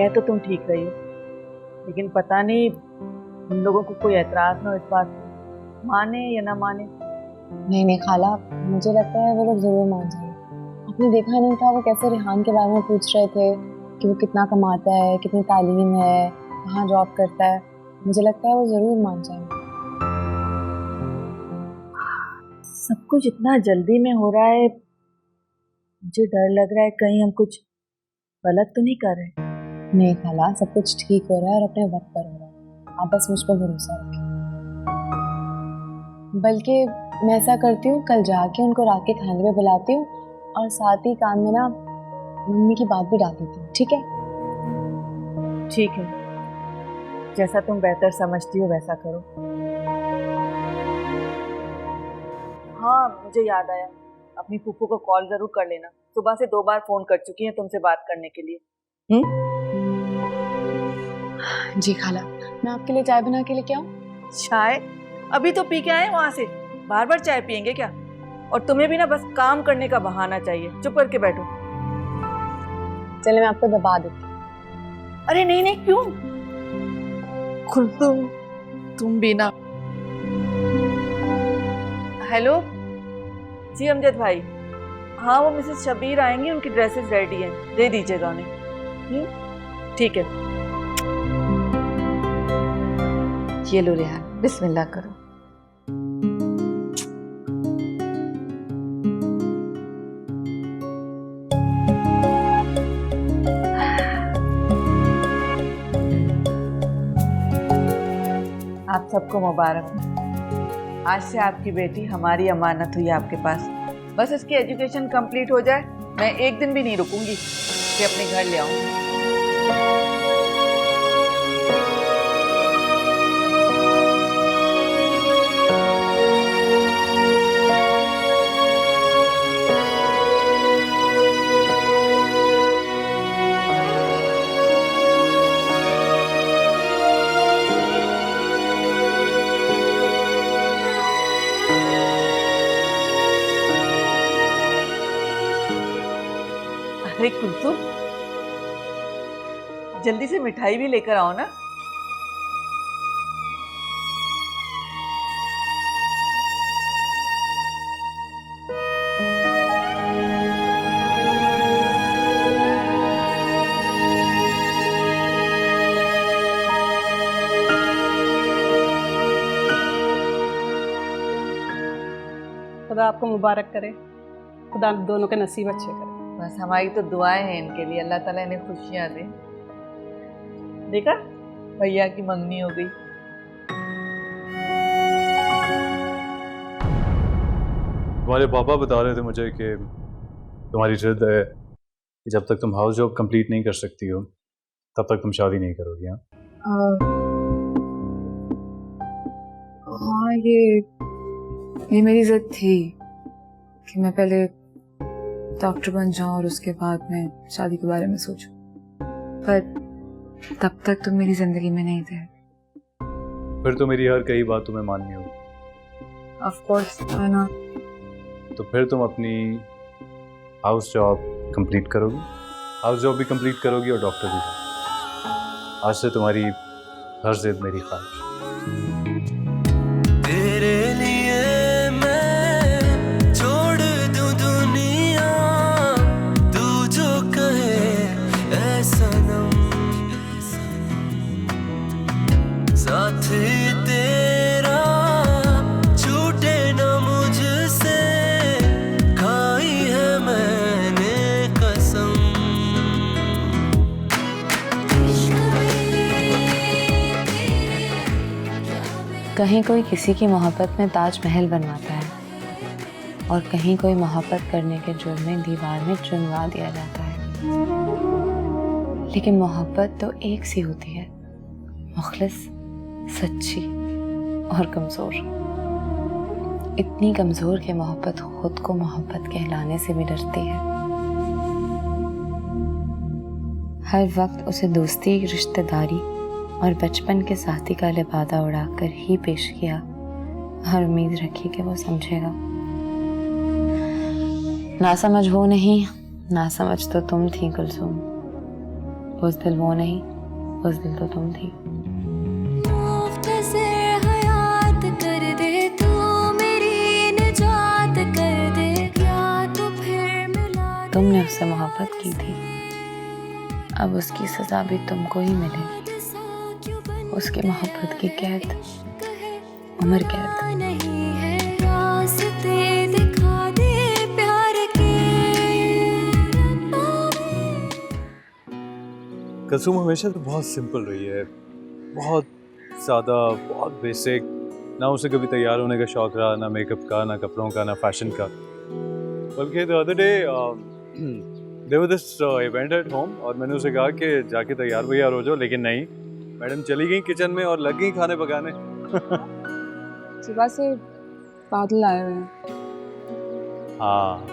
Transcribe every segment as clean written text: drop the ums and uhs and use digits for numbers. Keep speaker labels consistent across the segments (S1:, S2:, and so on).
S1: कह तो तुम ठीक रही हो, लेकिन पता नहीं उन लोगों को कोई एतराज ना हो इस बात पे, माने या ना माने।
S2: नहीं नहीं खाला, मुझे लगता है वो लोग जरूर मान जाएंगे। आपने देखा नहीं था वो कैसे रेहान के बारे में पूछ रहे थे कि वो कितना कमाता है, कितनी तालीम है, कहाँ जॉब करता है। मुझे लगता है वो जरूर मान जाएंगे।
S1: सब कुछ इतना जल्दी में हो रहा है, मुझे डर लग रहा है कहीं हम कुछ गलत तो नहीं कर रहे।
S2: नहीं खाला, सब कुछ ठीक हो रहा है और अपने वक्त पर हो रहा है। आप बस मुझ पर भरोसा रखें। बल्कि मैं ऐसा करती हूँ, कल जाके उनको रात के खाने पे बुलाती हूँ और साथ ही कान में ना मम्मी की बात भी डाल देती हूँ। ठीक है?
S1: ठीक है, जैसा तुम बेहतर समझती हो वैसा करो। हाँ, मुझे याद आया, अपनी फूफू को कॉल जरूर कर लेना। सुबह से 2 बार फोन कर चुकी हैं तुमसे बात करने के लिए।
S2: जी खाला, मैं आपके लिए चाय बना के लेके आऊँ?
S1: चाय? अभी तो पी के आए वहां से, बार बार चाय पियेंगे क्या? और तुम्हें भी ना बस काम करने का बहाना चाहिए। चुप करके बैठो।
S2: चले मैं आपको दबा देती हूँ।
S1: अरे नहीं नहीं, क्यों? कुलसुम, तुम भी ना। हेलो जी अमजद भाई, हाँ वो मिसेस शबीर आएंगी, उनकी ड्रेसेस रेडी हैं, दे दीजिएगा उन्हें। ठीक है। ये लो रेहान, बिस्मिल्लाह करो। आप सबको मुबारक हो। आज से आपकी बेटी हमारी अमानत हुई आपके पास। बस इसकी एजुकेशन कंप्लीट हो जाए, मैं एक दिन भी नहीं रुकूंगी कि अपने घर ले आऊं। अरे कुलसुम, जल्दी से मिठाई भी लेकर आओ ना।
S3: खुदा आपको मुबारक करे, खुदा दोनों के नसीब अच्छे करे।
S1: बस हमारी तो दुआएं हैं इनके लिए, अल्लाह ताला इन्हें खुशियां दे। देखा, भैया की मंगनी हो गई।
S4: तुम्हारे पापा बता रहे थे मुझे कि तुम्हारी जिद है कि जब तक तुम हाउस जॉब कंप्लीट नहीं कर सकती हो तब तक तुम शादी नहीं करोगी।
S5: हाँ, ये मेरी जिद थी कि मैं पहले डॉक्टर बन जाऊं और उसके बाद मैं शादी के बारे में सोचूं, पर तब तक तुम मेरी जिंदगी में नहीं थे।
S4: फिर तो मेरी हर कई बात तुम्हें माननी होगी।
S5: ऑफ कोर्स, है ना?
S4: तो फिर तुम अपनी हाउस जॉब कंप्लीट करोगी, हाउस जॉब भी कंप्लीट करोगी और डॉक्टर भी। आज से तुम्हारी हर जिद मेरी ख्वाहिश।
S6: तेरे लिए मैं छोड़ दूं दुनिया, तू जो कहे ऐ सनम, साथ तेरा छूटे न मुझसे, खाई है मैंने कसम।
S2: कहीं कोई किसी की मोहब्बत में ताजमहल बनवाता है और कहीं कोई मोहब्बत करने के जुर्म में दीवार में चुनवा दिया जाता है। लेकिन मोहब्बत तो एक सी होती है, मुखलिस, सच्ची और कमज़ोर। इतनी कमज़ोर कि मोहब्बत खुद को मोहब्बत कहलाने से भी डरती है। हर वक्त उसे दोस्ती, रिश्तेदारी और बचपन के साथी का लिबादा उड़ाकर ही पेश किया और उम्मीद रखी कि वो समझेगा। ना समझ वो नहीं, ना समझ तो तुम थी कुलसुम। उस दिल वो नहीं, उस दिल तो तुम थी।
S7: हयात कर दे तू मेरी निजात कर दे, क्या तो फिर मिला
S2: तुमने उससे मोहब्बत की थी, अब उसकी सजा भी तुमको ही मिलेगी। उसकी मोहब्बत की कैद उम्र कैद।
S7: नहीं है रास्ते दिखा दे प्यार के।
S4: कलसूम हमेशा तो बहुत सिंपल रही है, बहुत ज़्यादा, बहुत बेसिक। ना उसे कभी तैयार होने का शौक रहा, ना मेकअप का, ना कपड़ों का, ना फैशन का। बल्कि the other day there was this event at home और मैंने उसे कहा कि जाके तैयार वैयार हो जाओ, लेकिन नहीं, मैडम चली गई किचन में और लग गई खाने पकाने।
S5: सुबह से बादल आए हुए हैं,
S4: हाँ,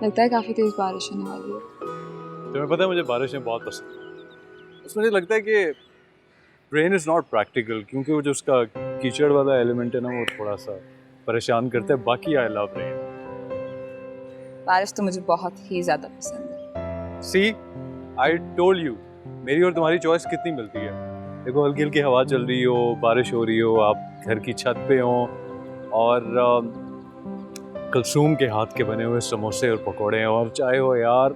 S5: लगता है काफी तेज बारिश होने वाली है।
S4: तुम्हें पता है मुझे बारिशें बहुत पसंद हैं। उसमें मुझे लगता है कि रेन इज़ नॉट प्रैक्टिकल, क्योंकि वो जो उसका कीचड़ वाला एलिमेंट है ना, वो थोड़ा सा परेशान करता है। बाकी आई लव रेन।
S5: बारिश तो मुझे बहुत ही ज्यादा पसंद है।
S4: सी, आई टोल्ड यू, मेरी और तुम्हारी चॉइस कितनी मिलती है। देखो, हल्की हल्की हवा चल रही हो, बारिश हो रही हो, आप घर की छत पे हो और कलसूम के हाथ के बने हुए समोसे और पकोड़े और चाय हो यार।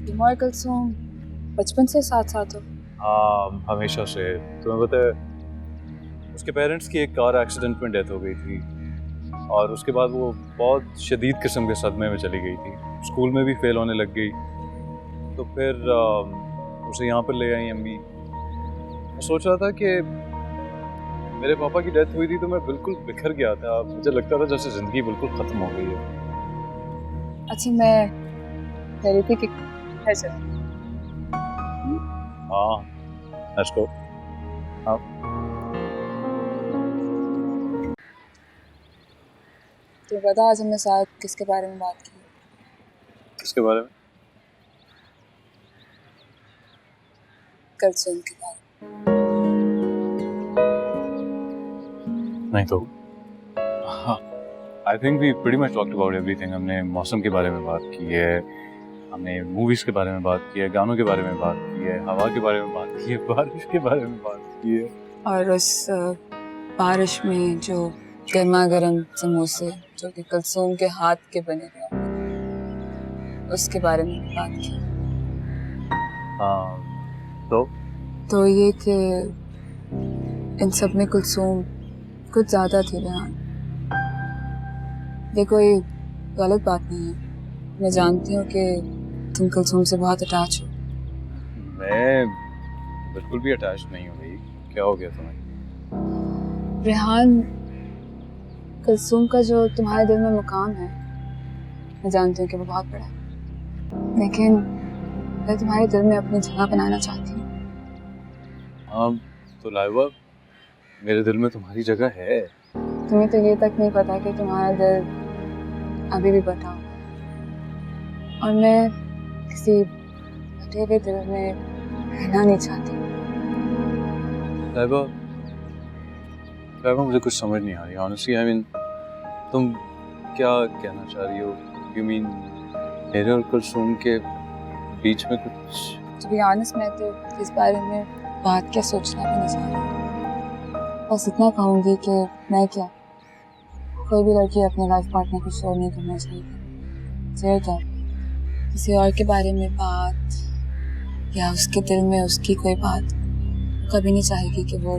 S5: तुम और कलसूम बचपन से साथ साथ हो?
S4: हाँ, हमेशा से। तुम्हें पता है, उसके पेरेंट्स की एक कार एक्सीडेंट में डेथ हो गई थी और उसके बाद वो बहुत शदीद किस्म के सदमे में चली गई थी। स्कूल में भी फेल होने लग गई, तो फिर उसे यहाँ पर ले आई अम्मी। मैं सोच रहा था कि मेरे पापा की डेथ हुई थी तो मैं बिल्कुल बिखर गया था। मुझे लगता था जैसे ज़िंदगी बिल्कुल ख़त्म हो गई है।
S5: अच्छा, मैं कह रही थी कि घर चलो।
S4: हाँ, लेट्स गो। हाँ,
S5: तो पता आज हमने साथ किसके बारे में बात की?
S4: किसके बारे में?
S5: कलसूम के बारे
S4: नहीं तो हाँ, I think we pretty much talked about everything. हमने मौसम के बारे में बात की है, हमने मूवीज़ के बारे में बात की है, गानों के बारे में बात की है, हवा के बारे में बात की है, बारिश के बारे में बात की है।
S5: और उस बारिश में जो गर्मा गर्म समोसे जो कि कलसूम के हाथ के बने हुए, उसके बारे में भी बात की।
S4: हाँ,
S5: तो ये कि इन सब में कलसूम कुछ ज़्यादा थी रेहान। ये कोई गलत बात नहीं है। मैं जानती हूँ कि तुम कलसूम से बहुत अटैच हो।
S4: मैं बिल्कुल भी अटैच नहीं हूँ भाई। क्या हो गया तुम्हें?
S5: रेहान, कलसूम का जो तुम्हारे दिल में मुकाम है, मैं जानती हूँ कि वो बहुत बड़ा है, लेकिन मैं तुम्हारे दिल में अपनी जगह बनाना चाहती हूँ।
S4: हाँ, तो लाइबा, मेरे दिल में तुम्हारी जगह है।
S5: तुम्हें तो ये तक नहीं पता कि तुम्हारा दिल अभी भी बटा हुआ है, और मैं किसी बटे हुए दिल में रहना नहीं चाहती।
S4: लाइबा, मुझे कुछ समझ नहीं आ रही ऑनेस्टली। आई मीन, तुम क्या कहना चाह रही हो? यू मीन मेरे और कलसूम के बीच में कुछ?
S5: To be honest, मैं तो इस बारे में बात क्या सोचना भी नहीं चाह रही। बस इतना कहूँगी कि मैं क्या, कोई भी लड़की अपने लाइफ पार्टनर को शेयर नहीं करना चाहिए। शेयर क्या, किसी और के बारे में बात या उसके दिल में उसकी कोई बात कभी नहीं चाहेगी कि वो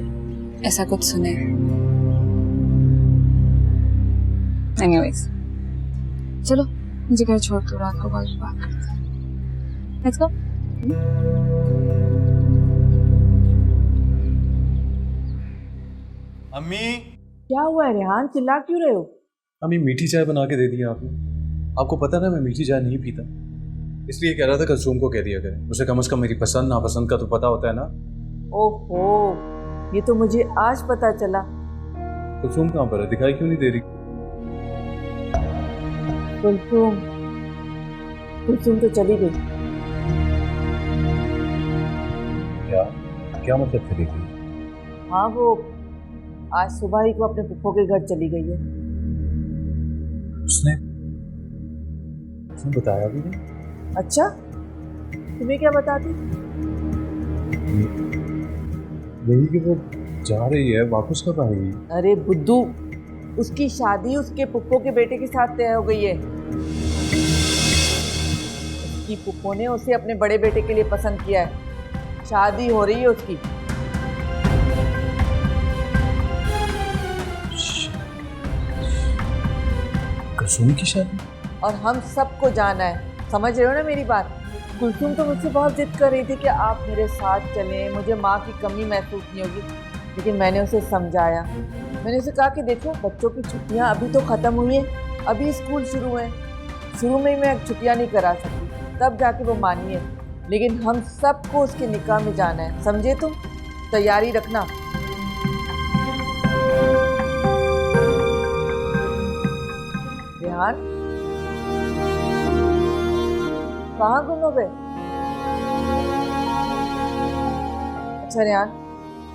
S5: ऐसा कुछ सुने। Anyways, चलो मुझे घर छोड़ दो, रात को बात करते हैं। Let's go.
S4: अम्मी,
S1: क्या हुआ है रेहान, चिल्ला क्यों रहे हो?
S4: अम्मी मीठी चाय बना के दे दी आपने। आपको पता ना मैं मीठी चाय नहीं पीता, इसलिए कह रहा था कलसूम को कह दिया करें। उसे कम से कम मेरी पसंद नापसंद का तो पता होता है ना।
S1: ओहो, ये तो मुझे आज पता चला।
S4: कलसूम कहाँ पर है? दिखाई क्यों नहीं दे रही?
S1: कुलसूम तो चली गई।
S4: क्या मतलब चली गई?
S1: हाँ, वो आज सुबह ही को अपने फूफो के घर चली गई है।
S4: उसने बताया भी नहीं।
S1: अच्छा, तुम्हें क्या बताती?
S4: यही कि वो जा रही है, वापस कब आएगी?
S1: अरे बुद्धू, उसकी शादी उसके पुप्पो के बेटे के साथ तय हो गई है। उसकी पुप्पो ने उसे अपने बड़े बेटे के लिए पसंद किया है। शादी हो रही है उसकी।
S4: कुलसुम की शादी?
S1: और हम सबको जाना है, समझ रहे हो ना मेरी बात? कुलसुम तो मुझसे बहुत जिद कर रही थी कि आप मेरे साथ चलें, मुझे माँ की कमी महसूस नहीं होगी। लेकिन मैंने उसे समझाया, मैंने उसे कहा कि देखो बच्चों की छुट्टियाँ अभी तो ख़त्म हुई हैं, अभी स्कूल शुरू हैं, शुरू में ही मैं छुट्टियाँ नहीं करा सकती, तब जाके वो मानी है। लेकिन हम सबको उसके निकाह में जाना है, समझे तुम? तैयारी रखना। रेहान, कहाँ गुम हो गए? अच्छा रेहान,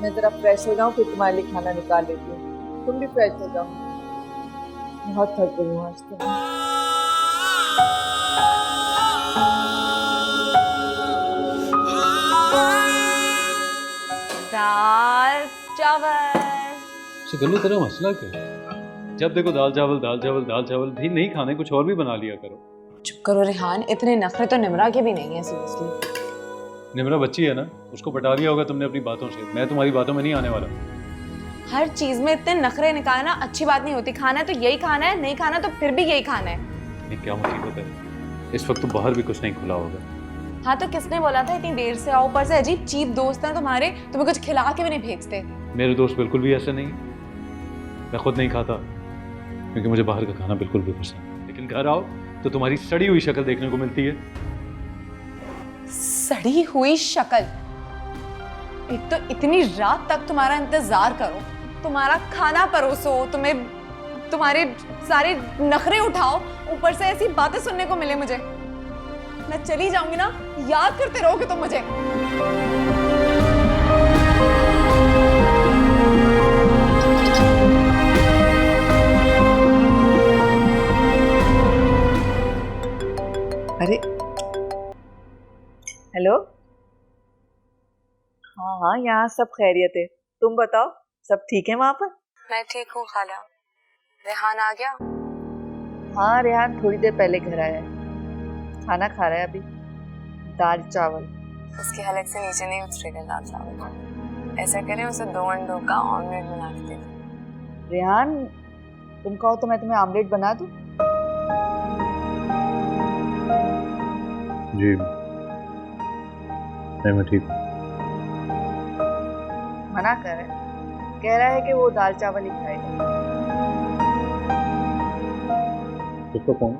S1: मैं जरा फ्रेश हो जाऊँ, फिर तुम्हारे लिए खाना निकाल लेती हूँ। तुम भी फ्रेश हो जाओ, बहुत थक गई हूँ आज तो।
S2: दाल चावल।
S4: गल्लू तेरा मसला क्या है? जब देखो दाल चावल दाल चावल दाल चावल, भी नहीं खाने कुछ और भी बना लिया करो।
S2: चुप करो रेहान, इतने नखरे तो निमरा के भी नहीं है सीरियसली।
S4: निमरा बच्ची है ना, उसको पटा दिया होगा तुमने अपनी बातों से। मैं तुम्हारी बातों में नहीं आने वाला।
S2: हर चीज में इतने नखरे निकालना अच्छी बात नहीं होती। खाना है तो यही खाना है, नहीं खाना तो फिर भी यही खाना है।
S4: ये क्या मुसीबत है? इस वक्त तो बाहर भी कुछ नहीं खुला होगा।
S2: हाँ तो किसने बोला था इतनी देर से आओ? ऊपर से अजीब चीप दोस्त हैं तुम्हारे, तुम्हें कुछ खिला के भी नहीं भेजते।
S4: मेरे दोस्त बिल्कुल भी ऐसे नहीं। मैं खुद नहीं खाता क्योंकि मुझे बाहर का खाना बिल्कुल भी पसंद नहीं। लेकिन घर आओ तो तुम्हारी सड़ी हुई शक्ल देखने को मिलती है।
S2: सड़ी हुई शक्ल? एक तो इतनी रात तक तुम्हारा इंतजार करो, तुम्हारा खाना परोसो, तुम्हारे सारे नखरे उठाओ, ऊपर से ऐसी बातें सुनने को मिले मुझे। मैं चली जाऊंगी ना, याद करते रहोगे तुम मुझे।
S1: अरे हेलो, हाँ हाँ, यहाँ सब खैरियत है। तुम बताओ, सब ठीक है वहाँ पर?
S2: मैं ठीक हूँ खाला। रेहान आ गया?
S1: हाँ, रेहान थोड़ी देर पहले घर आया है, खाना खा रहा है अभी, दाल चावल।
S2: उसके हलक से नीचे नहीं उतरेगा दाल चावल। ऐसा करें उसे 2 अंडों का ऑमलेट बना के दे।
S1: रेहान, तुम कहो तो मैं तुम्हें आमलेट बना दूँ?
S4: जी नहीं, मैं ठीक हूँ।
S1: मना कर रहा है, कह रहा है कि वो दाल चावल ही खाएगा।
S4: उसको कौन?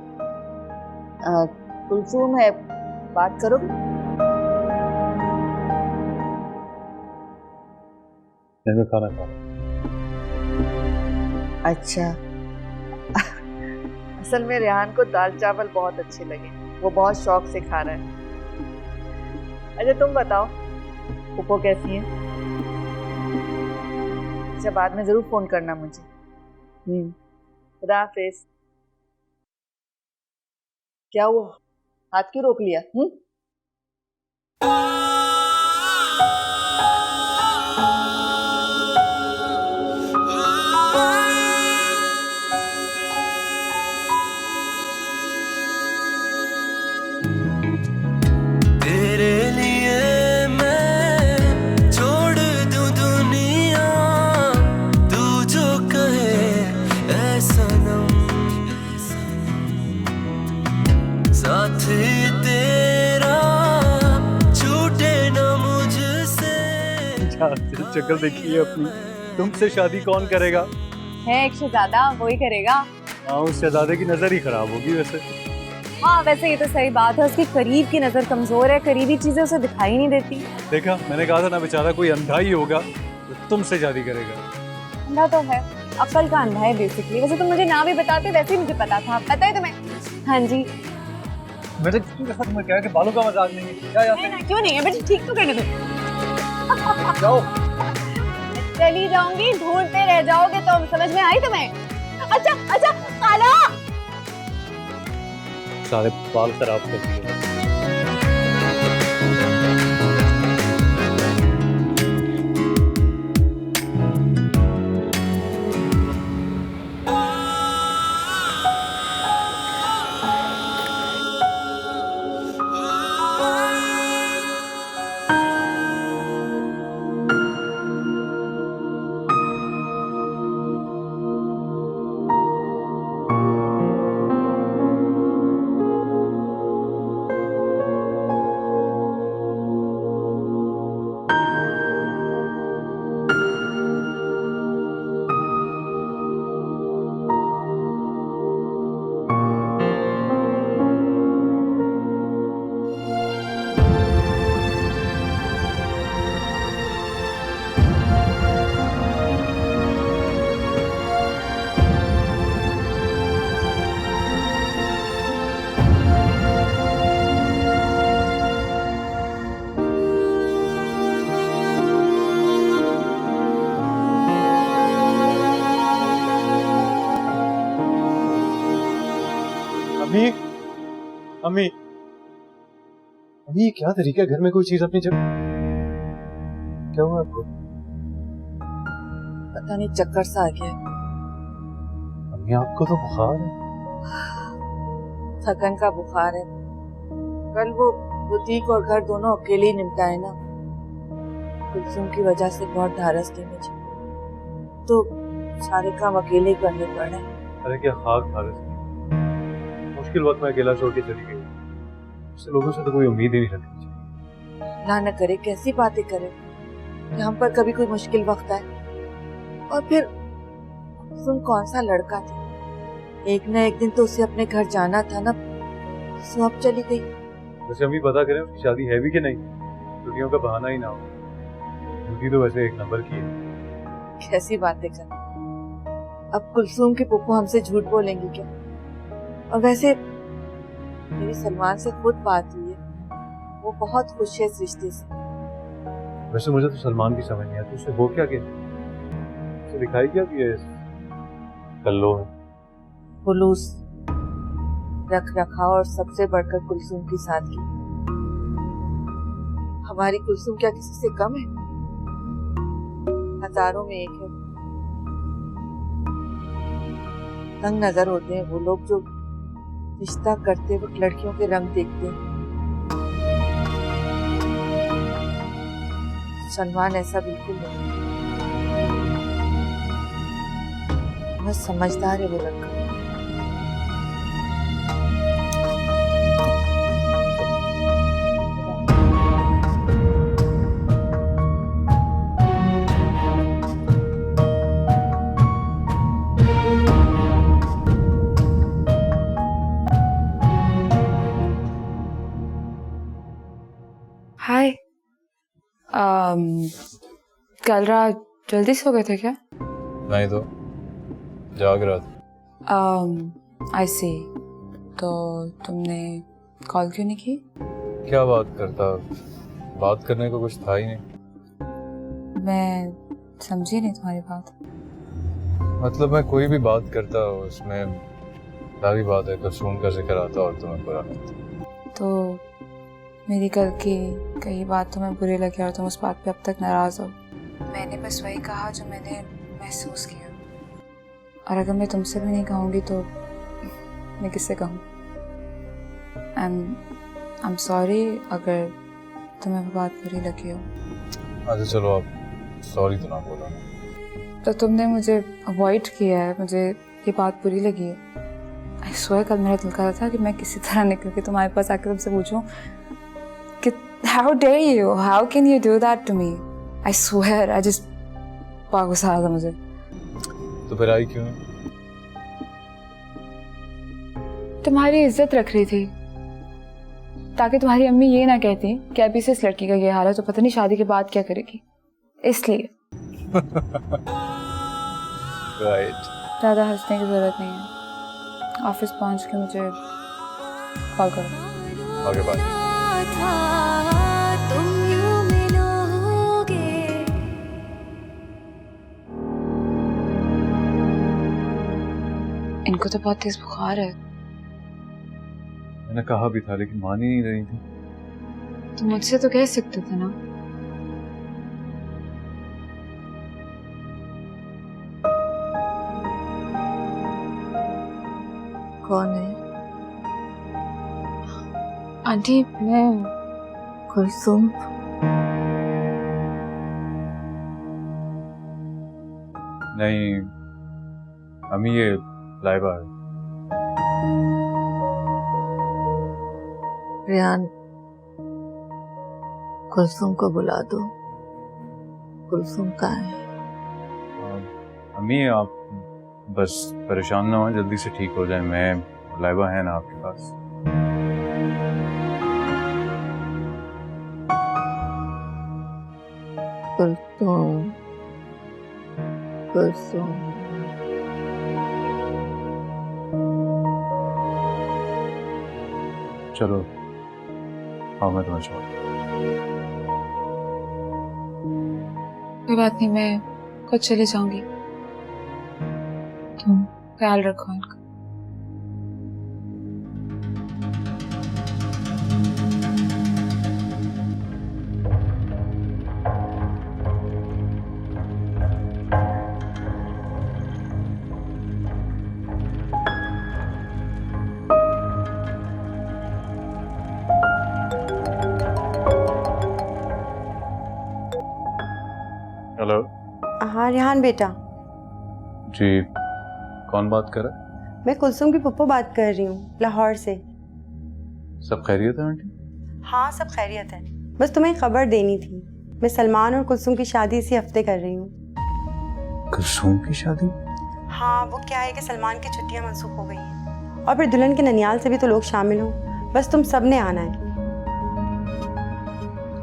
S1: कुलसुम है, बात करोगे?
S4: मैं खाना खा।
S1: अच्छा असल में रेहान को दाल चावल बहुत अच्छे लगे, वो बहुत शौक से खा रहा है। अच्छा तुम बताओ, पुप्पो कैसी है? अच्छा, बाद में जरूर फोन करना मुझे। खुदा हाफिज। क्या हुआ, हाथ क्यों रोक लिया?
S6: तेरे लिए मैं छोड़ दूं दुनिया, तू जो कहे ऐ सनम, साथ तेरा छूटे ना मुझसे।
S4: शक्ल देखी है अपनी। तुमसे शादी कौन करेगा?
S2: है एक शहजादा, वही करेगा।
S4: हाँ, उस शहजादे की नजर ही खराब होगी वैसे।
S2: हाँ वैसे ये तो सही बात है, उसकी करीब की नजर कमजोर है, करीबी चीजें उसे दिखाई नहीं देती।
S4: देखा, मैंने कहा था ना, बेचारा कोई अंधा ही होगा तो तुमसे शादी करेगा।
S2: अंधा तो है, अक्ल का अंधा है बेसिकली। वैसे तुम मुझे ना भी बताते, वैसे ही मुझे पता था। पता है तुम्हें? हाँ जी।
S4: मैंने तुम्हें कहा कि बालों का मजाक नहीं है। क्या
S2: नहीं ना, क्यों नहीं है बेटा, ठीक तो करने दो।
S4: जाओ।
S2: चली जाऊंगी, ढूंढते रह जाओगे तुम। समझ में आई तुम्हें? अच्छा अच्छा खाला,
S4: सारे बाल खराब कर दिए।
S8: अम्मी, अम्मी, अम्मी, क्या तरीका है घर में कोई चीज अपनी जगह? क्या हुआ आपको?
S1: पता नहीं चक्कर सा आ गया।
S8: अम्मी, आपको तो बुखार है।
S1: थकन का बुखार है। कल वो बुटीक और घर दोनों अकेले ही निपटाए ना। कुलसुम की वजह से बहुत ढारस थी मुझे, तो सारे काम अकेले ही करने पड़े।
S4: अरे क्या खाक हालत है। मुश्किल वक्त में अकेला छोड़ के चली गई। उससे लोगों से तो कोई उम्मीद ही नहीं रखनी चाहिए।
S1: ना न करे, कैसी बातें करे कि हम पर कभी कोई मुश्किल वक्त आए। और फिर कुलसुम कौन सा लड़का था, एक न एक दिन तो उसे अपने घर जाना था ना, सो अब चली गई।
S4: वैसे हम भी पता करें उसकी शादी है भी कि नहीं, छुट्टियों का बहाना ही ना हो। ड्यूटी तो वैसे एक नंबर की है।
S1: कैसी बातें कर। अब कुलसुम की पुप्पो हमसे झूठ बोलेंगी क्या? और वैसे मेरी सलमान से खुद बात हुई है, वो बहुत खुश है इस रिश्ते से।
S4: वैसे मुझे तो सलमान की समझ नहीं आती, उससे हो क्या गया? उसे दिखाई क्या कि ये कल्लो है।
S1: खुलूस, रख रखाव और सबसे बढ़कर कुलसुम की सादगी। हमारी कुलसुम क्या किसी से कम है? हजारों में एक है। तंग नजर होते हैं वो लोग जो रिश्ता करते वक्त लड़कियों के रंग देखते हैं। सलमान ऐसा बिल्कुल नहीं, बहुत समझदार है वो लड़का।
S5: हाय। कल रात जल्दी सो गए थे क्या?
S4: नहीं तो जाग रहा था।
S5: आई सी। तो तुमने कॉल क्यों नहीं की?
S4: क्या बात करता, बात करने को कुछ था ही नहीं।
S5: मैं समझी नहीं तुम्हारी बात।
S4: मतलब मैं कोई भी बात करता उसमें सारी बात है कुलसुम का जिक्र आता और तुम्हें बुरा लगता।
S5: तो मेरी कल की कई बात तुम्हें बुरी लगी और तुम उस बात पे अब तक नाराज हो। मैंने बस वही कहा जो मैंने महसूस किया, और अगर मैं तुमसे भी नहीं कहूँगी तो मैं किससे कहूँ? आई एम सॉरी अगर तुम्हें वो बात बुरी लगी हो।
S4: अच्छा चलो आप सॉरी तो ना बोलो ना।
S5: तो तुमने मुझे अवॉइड किया है, मुझे ये बात बुरी लगी है। आई स्वेयर कल मेरा दिल कर रहा था कि मैं किसी तरह निकल के तुम्हारे पास आकर तुमसे पूछूं कि how dare you, how can you do that to me. I swear I just बहुत गुस्सा आ रहा था मुझे।
S4: तो फिर आई क्यों?
S5: तुम्हारी इज्जत रख रही थी ताकि तुम्हारी अम्मी ये ना कहती कि अभी से इस लड़की का ये हाल है तो पता नहीं शादी के बाद क्या करेगी, इसलिए।
S4: राइट।
S5: ज़्यादा हंसने की जरूरत नहीं है। ऑफिस पहुंच के मुझे कॉल करो।
S4: आगे बात।
S7: तुम यूं मिलोगे।
S5: इनको तो बहुत तेज बुखार है।
S4: मैंने कहा भी था लेकिन मान ही नहीं रही थी।
S5: तो मुझसे तो कह सकते थे ना।
S1: कौन है?
S5: आंटी मैं
S1: कुलसुम।
S4: नहीं अम्मी, ये लाइबा है।
S1: रियान, कुलसुम को बुला दो। कुलसुम कहाँ है?
S4: अम्मी आप बस परेशान ना हो, जल्दी से ठीक हो जाए। मैं लाइबा है ना आपके पास?
S1: कुलसुम, कुलसुम।
S4: चलो हाँ, मैं तुम्हें छोड़।
S5: कोई बात नहीं, मैं खुद चले जाऊंगी। तुम ख्याल रखो इनका।
S4: हेलो
S9: हाँ रिहान बेटा,
S4: जी, कौन बात कर रहा है?
S9: मैं कुलसुम की पप्पो बात कर रही हूँ, लाहौर से।
S4: सब खैरियत है आंटी?
S9: हाँ सब खैरियत है, बस तुम्हें खबर देनी थी। मैं सलमान और कुलसुम की शादी इसी हफ्ते कर रही हूँ।
S4: कुलसुम की शादी?
S9: हाँ वो क्या है कि सलमान की छुट्टियाँ मनसूख हो गई हैं और फिर दुल्हन के ननियाल से भी तो लोग शामिल हों। बस तुम सब ने आना है।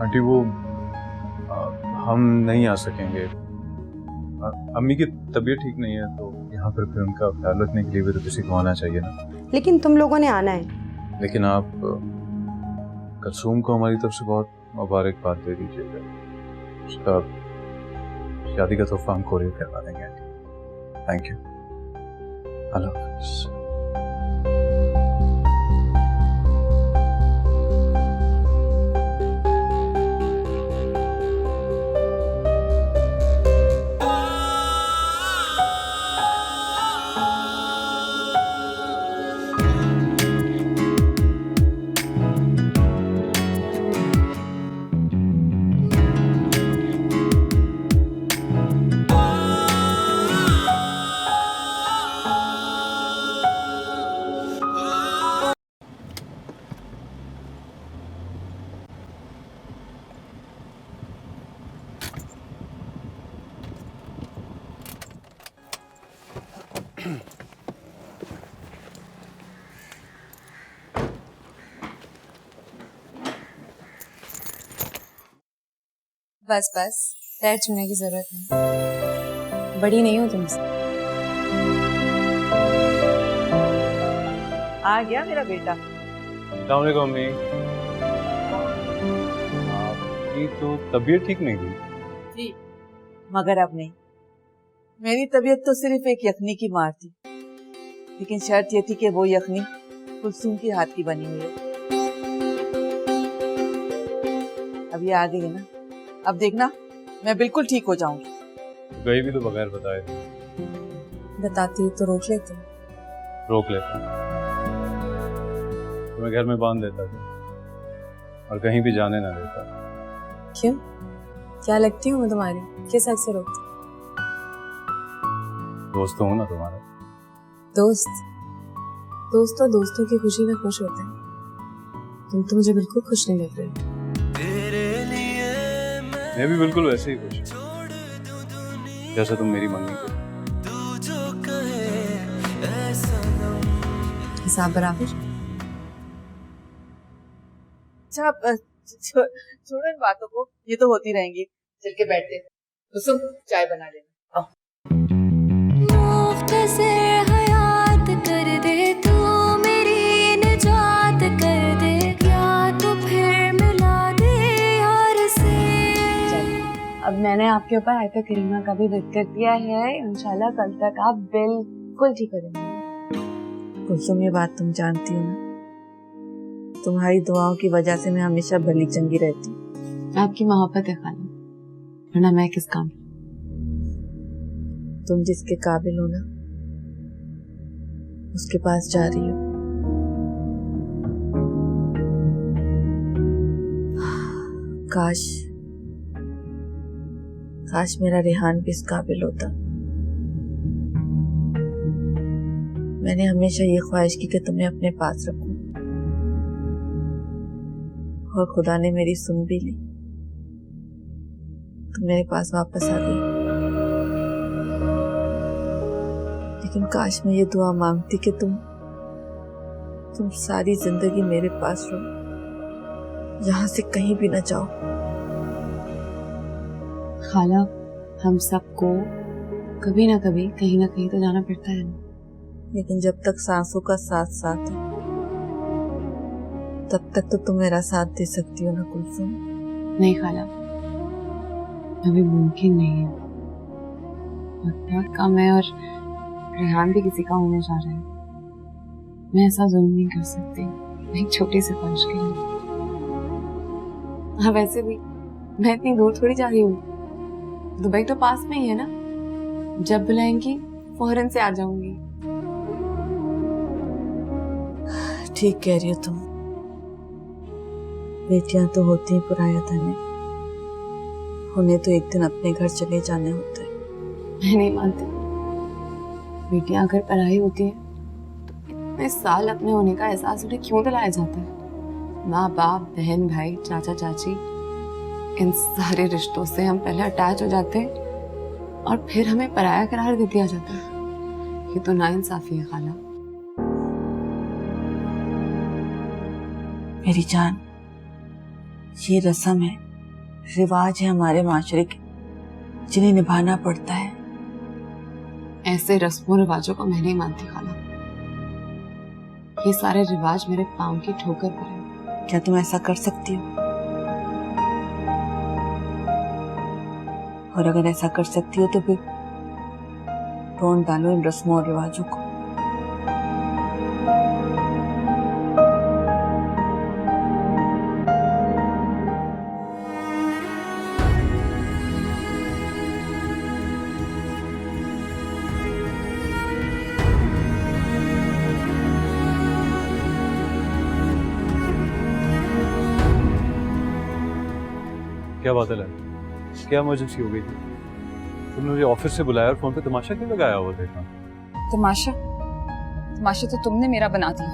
S4: आंटी वो हम नहीं आ सकेंगे। अम्मी की तबीयत ठीक नहीं है तो यहाँ पर फिर उनका ख्याल रखने के लिए भी तो किसी को आना चाहिए ना।
S9: लेकिन तुम लोगों ने आना है।
S4: लेकिन आप कुलसुम को हमारी तरफ से बहुत मुबारकबाद दे दीजिएगा। उसका शादी का तोहफा हम कोरियर करवा देंगे आंटी। Thank you. अल्लाह हाफ़िज़।
S2: बस बस, पैर छूने की जरूरत नहीं। बड़ी नहीं हो तुमसे।
S1: आ गया मेरा बेटा।
S4: अस्सलाम वालेकुम अम्मी। आपकी तो तबीयत ठीक नहीं थी।
S1: जी, मगर अब नहीं। मेरी तबीयत तो सिर्फ एक यखनी की मार थी, लेकिन शर्त ये थी कि वो यखनी कुलसुम के हाथ की बनी हुई है। अब ये आ गई है ना, अब देखना मैं बिल्कुल ठीक हो जाऊंगी।
S4: गई भी तो बगैर बताए थे।
S2: बताती तो रोक लेते।
S4: रोक लेता, तुम्हें घर में बांध देता था और कहीं भी जाने ना देता।
S2: क्यों? क्या लगती हूँ मैं तुम्हारी? किस हद से रोकती?
S4: दोस्त तो हूं ना तुम्हारा।
S2: दोस्त? दोस्त तो दोस्तों की खुशी में खुश होते हैं। तुम तो मुझे बिल्कुल खुश नहीं लग रही।
S4: मैं भी बिल्कुल वैसे ही खुश हूं जैसा तुम मेरी मम्मी को।
S2: हिसाब बराबर।
S1: अच्छा छोड़ो इन बातों को, ये तो होती रहेंगी। चल के बैठते हैं। कुसुम चाय बना लेना।
S7: मुख्तसर हयात कर दे तू, मेरी निजात कर दे, या तो फिर मिला दे यार से।
S2: अब मैंने आपके ऊपर हाइपर करीमा का भी जिक्र कर दिया है। इंशाल्लाह कल तक आप बिल्कुल ठीक हो जाएंगे।
S1: कुसुम ये बात तुम जानती हो ना, तुम्हारी दुआओं की वजह से मैं हमेशा भली चंगी रहती।
S2: आपकी मोहब्बत है खाला, वरना मैं किस काम।
S1: तुम जिसके काबिल हो ना, उसके पास जा रही हो। काश काश मेरा रेहान भी इस काबिल होता। मैंने हमेशा ये ख्वाहिश की कि तुम्हें अपने पास रखूं, और खुदा ने मेरी सुन भी ली। तुम मेरे पास वापस आ गई। लेकिन काश मैं ये दुआ मांगती कि तुम सारी जिंदगी मेरे पास रहो, यहाँ से कहीं भी ना जाओ।
S2: खाला, हम सबको कभी ना कभी कहीं ना कहीं तो जाना पड़ता है ना।
S1: लेकिन जब तक सांसों का साथ साथ है, तब तक तो तुम मेरा साथ दे सकती हो ना कुलसुम।
S2: नहीं खाला, अभी मुमकिन नहीं है। वक्त बहुत कम है और रेहान भी किसी का होने जा रहा है। मैं ऐसा जुल्म नहीं कर सकती एक छोटी सी ख्वाहिश के लिए। हाँ, वैसे भी मैं इतनी दूर थोड़ी जा रही हूँ, दुबई तो पास में ही है ना। जब बुलाएंगी फौरन से आ जाऊंगी।
S1: ठीक कह रही हो तुम। बेटियां तो होती ही पुराया धन है, उन्हें तो एक दिन अपने घर चले जाने होते हैं।
S2: मैं नहीं मानती। बेटियां अगर पराई होती हैं तो इतने साल अपने होने का एहसास उन्हें क्यों दिलाया जाता है? माँ बाप, बहन भाई, चाचा चाची, इन सारे रिश्तों से हम पहले अटैच हो जाते हैं और फिर हमें पराया करार दे दिया जाता है। ये तो नाइंसाफी है खाला।
S1: मेरी जान, ये रस्म है, रिवाज है हमारे माशरे के, जिन्हें निभाना पड़ता है।
S2: ऐसे रस्मों रिवाजों को मैं नहीं मानती खाला। ये सारे रिवाज मेरे पाँव की ठोकर पर है।
S1: क्या तुम ऐसा कर सकती हो? और अगर ऐसा कर सकती हो तो फिर तोड़ डालो इन रस्मों और रिवाजों को।
S4: क्या बात है लैला? क्या इमरजेंसी हो गई थी? तुमने मुझे ऑफिस से बुलाया और फोन पे तमाशा क्यों लगाया हुआ देखा?
S5: तमाशा तो तुमने मेरा बना दिया।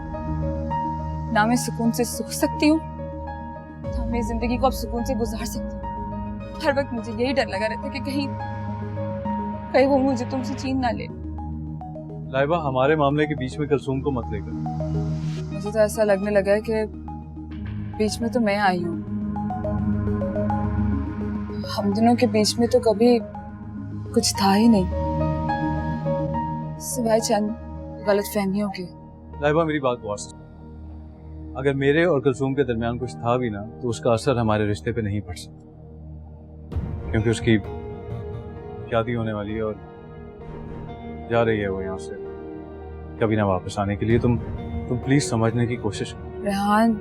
S5: ना मैं सुकून से सूख सकती हूँ, ना मैं जिंदगी को अब सुकून से गुजार सकती हूँ। हर वक्त मुझे यही डर लगा रहता है कि कहीं वो मुझे तुमसे छीन ना ले।
S4: लाइबा, हमारे मामले के बीच में कुलसूम को मत लेकर।
S5: मुझे तो ऐसा लगने लगा है कि बीच में तो मैं आई हूँ। हम दोनों के बीच में तो कभी कुछ था ही नहीं, सिवाय चंद गलतफहमियों के।
S4: लाइबा, मेरी बात गौर से। अगर मेरे और कुलसूम के दरमियान कुछ था भी ना, तो उसका असर हमारे रिश्ते पे नहीं पड़ सकता, क्योंकि उसकी शादी होने वाली है और जा रही है वो यहाँ से कभी ना वापस आने के लिए। तुम प्लीज समझने की कोशिश करो।
S5: रेहान,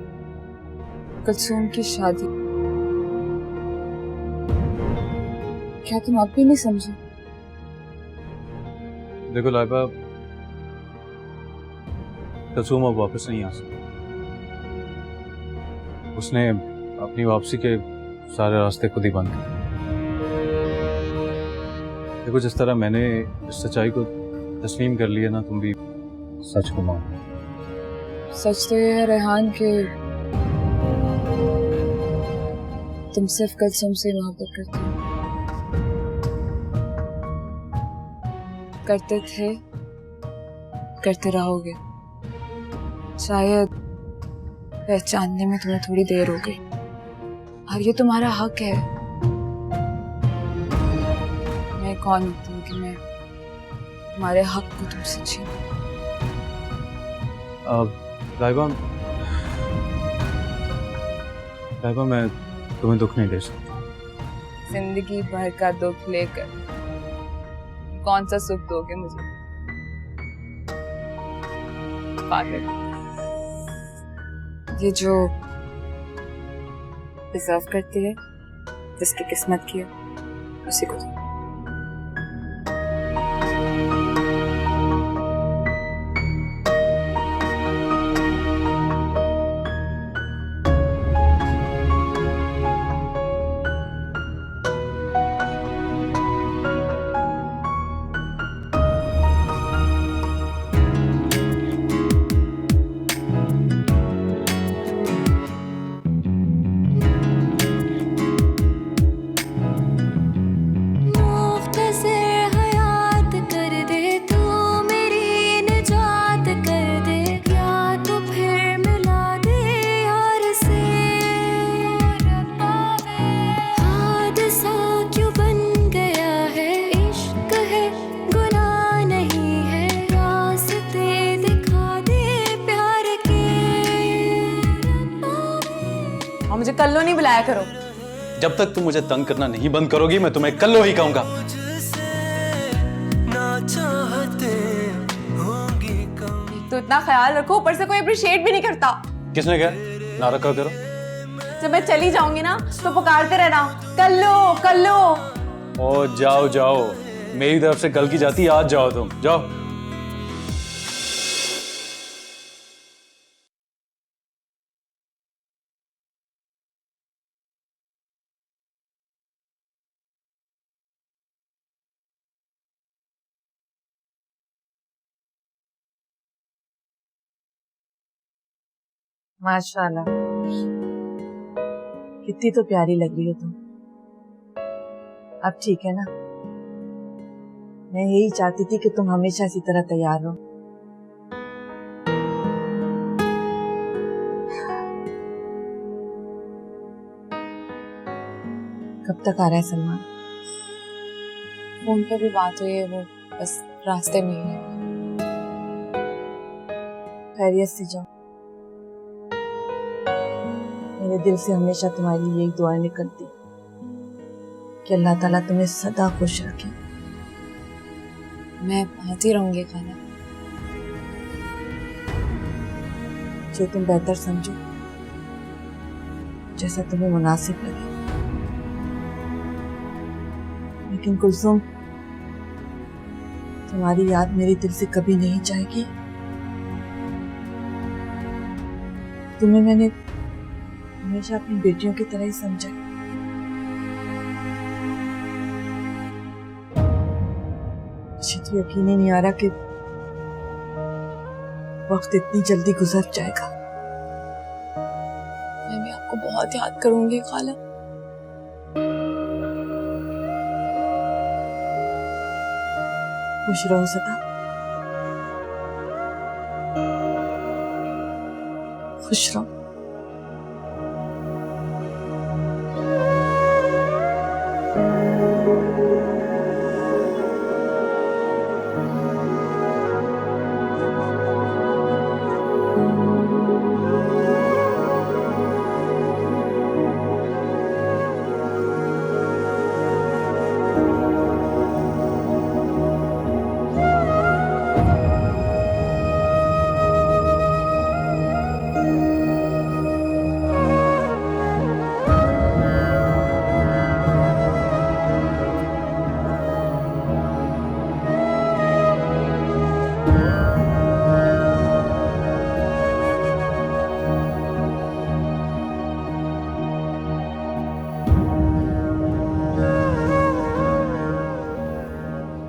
S5: कुलसूम की शादी, क्या तुम अब भी नहीं समझे?
S4: देखो लाइबा, कुलसूम अब वापस नहीं आ सकती। उसने अपनी वापसी के सारे रास्ते खुद ही बंद कर। देखो, जिस तरह मैंने इस सच्चाई को तस्लीम कर लिया ना, तुम भी सच को मानो।
S5: सच तो ये है रेहान कि तुम सिर्फ कुलसूम से मोहब्बत करते हो, करते थे, करते रहोगे। शायद पहचानने में तुम्हें थोड़ी देर हो गई, और ये तुम्हारा हक है। मैं कौन होती हूँ कि मैं तुम्हारे हक को तुमसे छीनूं?
S4: लाइबा, मैं तुम्हें दुख नहीं दे सकता।
S5: जिंदगी भर का दुख लेकर कौन सा सुख दोगे मुझे? पागल। ये जो डिजर्व करती है, जिसकी किस्मत की है, उसी को दो।
S7: मुख्तसर हयात कर दे तू मेरी निजात कर दे, या तो फिर मिला दे यार से। हादसा क्यों बन गया है, इश्क है गुनाह नहीं है, रास्ते दिखा दे प्यार के।
S2: और मुझे कल्लो नहीं बुलाया करो।
S4: जब तक तुम मुझे तंग करना नहीं बंद करोगी मैं तुम्हें कल्लो ही कहूंगा।
S6: ना चाहते होंगी कम।
S2: तो इतना ख्याल रखो, ऊपर से कोई अप्रिशिएट भी नहीं करता।
S4: किसने कहा ना रखा करो?
S2: जब मैं चली जाऊंगी ना तो पुकारते रहना, कल्लो कल्लो।
S4: ओ जाओ जाओ, मेरी तरफ से कल की जाती, आज जाओ तुम जाओ।
S1: माशाल्लाह, कितनी तो प्यारी लग रही हो तुम। अब ठीक है ना? मैं यही चाहती थी कि तुम हमेशा इसी तरह तैयार रहो। कब तक आ रहा है सलमान?
S2: फोन पे भी बात हुई है, वो बस रास्ते में ही है।
S1: खैरियत से जाओ। मेरे दिल से हमेशा तुम्हारे लिए यही दुआएं निकलती कि अल्लाह ताला तुम्हें सदा खुश रखे।
S2: मैं आती रहूंगी खाना।
S1: जो तुम बेहतर समझो, जैसा तुम्हें मुनासिब लगे। लेकिन कुलसुम, तुम्हारी याद मेरे दिल से कभी नहीं जाएगी। तुम्हें मैंने हमेशा अपनी बेटियों की तरह ही समझा। मुझे तो यकीन ही नहीं आ रहा कि वक्त इतनी जल्दी गुजर जाएगा।
S2: मैं भी आपको बहुत याद करूंगी खाला।
S1: खुश रहो सदा, खुश रहो।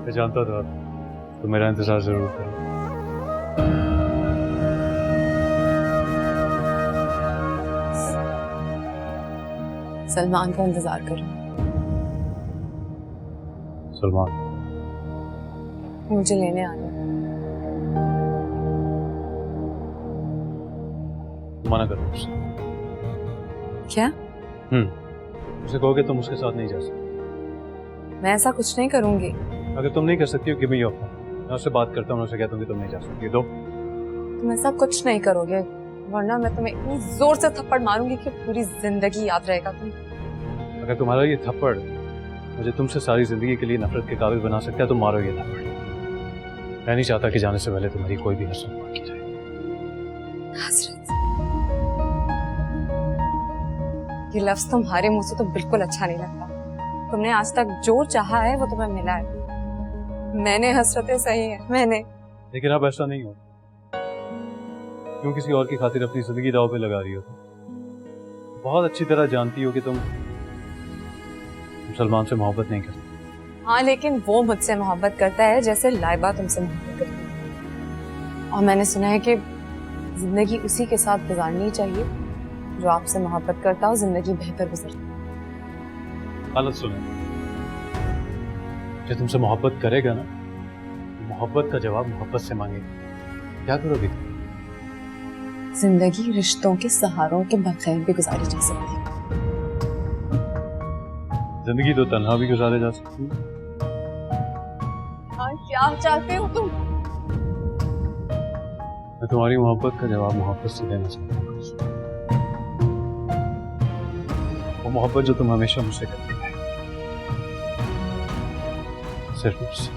S4: मैं जानता था तो मेरा इंतजार जरूर करो।
S2: सलमान का इंतजार करूं।
S4: सलमान
S2: मुझे लेने आना।
S4: मना करो उससे।
S2: क्या?
S4: उसे कहोगे तुम उसके साथ नहीं जा सकते।
S2: मैं ऐसा कुछ नहीं करूंगी।
S4: अगर तुम नहीं कर सकती हो, गिव मी योर फोन। मैं उससे बात करता हूँ, उससे कहता हूँ कि तुम नहीं जा सकती। दो।
S2: तुम ऐसा कुछ नहीं करोगे, वरना मैं तुम्हें इतनी जोर से थप्पड़ मारूंगी कि पूरी जिंदगी याद रहेगा तुम।
S4: अगर तुम्हारा ये थप्पड़ मुझे तुमसे सारी जिंदगी के लिए नफरत के काबिल बना सकता है तो मारो ये थप्पड़। मैं नहीं चाहता कि जाने से पहले तुम्हारी कोई भी हसरत पूरी की जाए।
S2: हसरत? ये लफ्ज तुम्हारे मुंह से तो बिल्कुल अच्छा नहीं लगता। तुमने आज तक जो चाहा है वो तुम्हें मिला है। मैंने हसरतें सही है, मैंने।
S4: लेकिन अब ऐसा नहीं हो। क्यों किसी और की खातिर अपनी जिंदगी दांव पे लगा रही हो? बहुत अच्छी तरह जानती हो कि तुम सलमान से मोहब्बत नहीं करती।
S2: हाँ, लेकिन वो मुझसे मोहब्बत करता है जैसे लाइबा तुमसे मोहब्बत करती है। और मैंने सुना है कि जिंदगी उसी के साथ गुजारनी चाहिए जो आपसे मोहब्बत करता हो, जिंदगी बेहतर गुजरती।
S4: गलत सुना। जो तुमसे मोहब्बत करेगा ना, मोहब्बत का जवाब मोहब्बत से मांगेगा। क्या करोगे?
S2: जिंदगी रिश्तों के सहारों के बगैर भी गुजारी जा सकती है।
S4: जिंदगी तो तन्हा भी गुजारे जा सकती है।
S2: हाँ, क्या चाहते हो तुम?
S4: मैं तुम्हारी मोहब्बत का जवाब मोहब्बत से देना चाहता हूँ। वो मोहब्बत जो तुम हमेशा मुझसे करती है, सिर्फ मुझसे,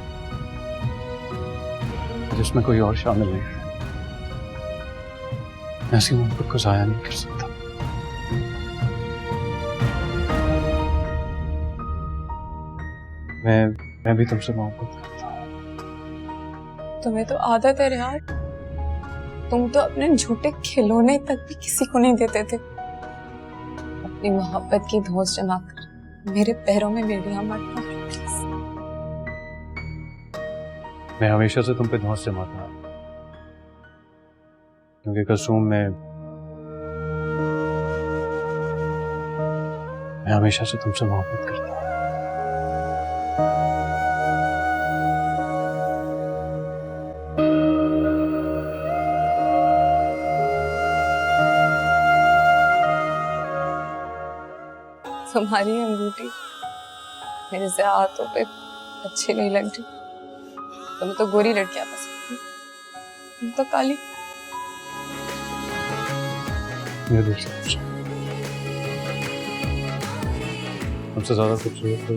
S4: जिसमें कोई और शामिल नहीं है। मैं ऐसी मोहब्बत को जाया नहीं कर सकता। मैं भी तुमसे मोहब्बत करता हूँ।
S2: तुम्हें तो आदत है यार, तुम तो अपने झूठे खिलौने तक भी किसी को नहीं देते थे। अपनी मोहब्बत की धौंस जमाकर मेरे पैरों में बेड़ियां मत मारो प्लीज।
S4: मैं हमेशा से तुम पे धौंस जमाता हूँ, क्योंकि कसूम मैं हमेशा से तुमसे मोहब्बत करता हूँ।
S2: तुम्हारी अंगूठी मेरे हाथों पे अच्छी नहीं लग रही। तुम्हें तो गोरी लड़कियां पसंद है, तुम तो काली।
S4: ये दूसरा तुमसे ज्यादा खूबसूरत है।